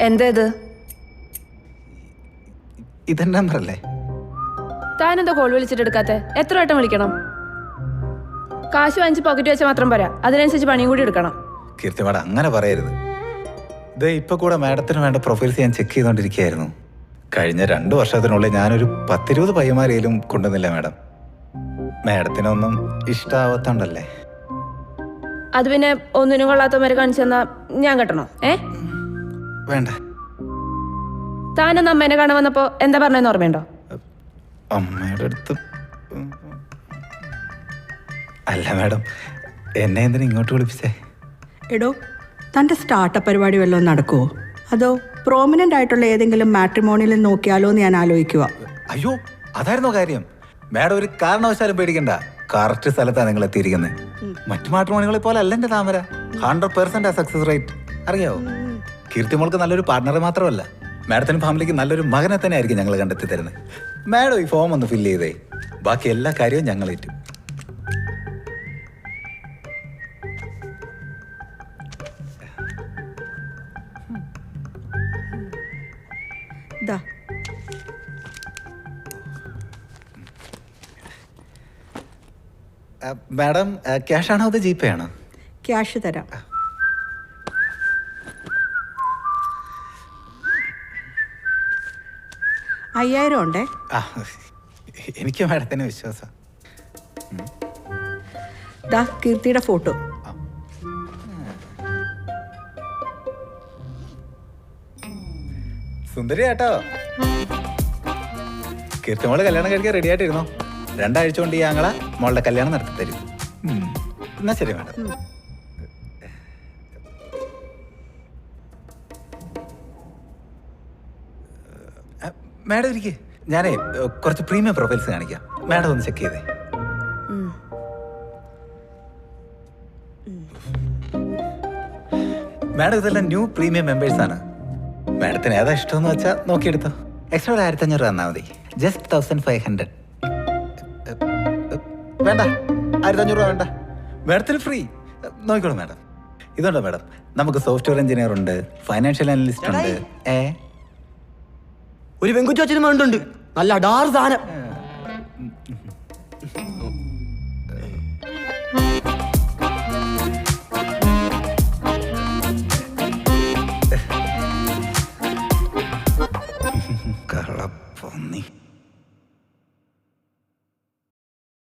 എന്താ ഇത്? ഇതെന്റെ നമ്പറല്ലേ? താനെന്താ കോൾ വിളിച്ചിട്ട് എടുക്കാത്തെ? എത്ര വട്ടം വിളിക്കണം? കാശ് വാങ്ങിച്ച് പോക്കറ്റ് വെച്ചാൽ മാത്രം പോരാ, അതിനനുസരിച്ച് പണിയും കൂടി എടുക്കണം. കീർത്തി മാഡം അങ്ങനെ പറയരുത്. ഇത് ഇപ്പൊ കൂടെ മാഡത്തിന് വേണ്ട പ്രൊഫൈൽസ് ഞാൻ ചെക്ക് ചെയ്തോണ്ടിരിക്കുകയായിരുന്നു. കഴിഞ്ഞ 2 വർഷത്തിനുള്ളിൽ ഞാനൊരു 10-20 പയ്യന്മാരേലും കൊണ്ടുവന്നില്ല മാഡം. മാഡത്തിനൊന്നും ഇഷ്ടാവത്തോണ്ടല്ലേ? അത് പിന്നെ ഒന്നിനും കൊള്ളാത്തവരെ കാണിച്ചു തന്നാ ഞാൻ കെട്ടണോ? വേണ്ട. താനെന്ന് അമ്മേനെ കാണാൻ വന്നപ്പോ എന്താ പറഞ്ഞെന്ന് ഓർമ്മയുണ്ടോ? അമ്മയുടെ അടുത്ത് അല്ല മാഡം, എന്നെ എന്തിനാ ഇങ്ങോട്ട് വിളിപ്പിച്ചേ? എടോ, തൻ്റെ സ്റ്റാർട്ടപ്പ് പരിപാടി വല്ലതും നടക്കുമോ? അതോ പ്രോമിനൻ്റ് ആയിട്ടുള്ള ഏതെങ്കിലും മാട്രിമോണിയിൽ നോക്കിയാലോ എന്ന് ഞാൻ ആലോചിക്കുക. അയ്യോ, അതായിരുന്നോ കാര്യം? മാഡം ഒരു കാരണവശാലും പേടിക്കണ്ട. കറക്റ്റ് സ്ഥലത്താണ് നിങ്ങൾ എത്തിയിരിക്കുന്നത്. മറ്റു മാട്രിമോണികളെ പോലെ അല്ല എൻ്റെ താമര. 100% സക്സസ് റേറ്റ് അറിയാവോ? കീർത്തിമോൾക്ക് നല്ലൊരു പാർട്ണറെ മാത്രമല്ല, മാഡത്തിനും ഫാമിലിക്ക് നല്ലൊരു മകനെ തന്നെ ആയിരിക്കും ഞങ്ങൾ കണ്ടെത്തി തരുന്നത്. മാഡം ഈ ഫോം ഒന്ന് ഫില്ല് ചെയ്തേ, ബാക്കി എല്ലാ കാര്യവും ഞങ്ങൾ ഏറ്റു. ദാ മാഡം ക്യാഷ് ആണോ അത് ജിപേ ആണോ? ക്യാഷ് തരാം. $5000 ഉണ്ടേ. എനിക്ക് മാഡത്തിന് വിശ്വാസം. ദാ കീർത്തിയുടെ ഫോട്ടോ. സുന്ദരി കേട്ടോ. കീർത്തി മോള് കല്യാണം കഴിക്കാൻ റെഡി ആയിട്ടിരുന്നോ? 2 ആഴ്ച കൊണ്ട് ഈ ആങ്ങള മോളുടെ കല്യാണം നടത്തി തരും. എന്നാ ശരി മാഡം. മാഡം ഇരിക്കേ, ഞാനേ കുറച്ച് പ്രീമിയം പ്രൊഫൈൽസ് കാണിക്കാം. മാഡം ഒന്ന് ചെക്ക് ചെയ്തേ. മാഡം ഇതെല്ലാം ന്യൂ പ്രീമിയം മെമ്പേഴ്സ് ആണ്. മാഡത്തിന് ഏതാ ഇഷ്ടമെന്ന് വെച്ചാൽ നോക്കിയെടുത്തോ. എക്സ്ട്രാ 1500 തന്നാൽ മതി. ജസ്റ്റ് 1500. വേണ്ട, 1500 രൂപ വേണ്ട. മാഡത്തിന് ഫ്രീ. നോക്കിക്കോളൂ മാഡം. ഇതുണ്ടോ മാഡം, നമുക്ക് സോഫ്റ്റ്വെയർ എഞ്ചിനീയർ ഉണ്ട്, ഫൈനാൻഷ്യൽ അനലിസ്റ്റ് ഉണ്ട്. ഒരു പെൺകുച്ചനും വേണ്ടുണ്ട്, നല്ല അടാറ് സാധനം.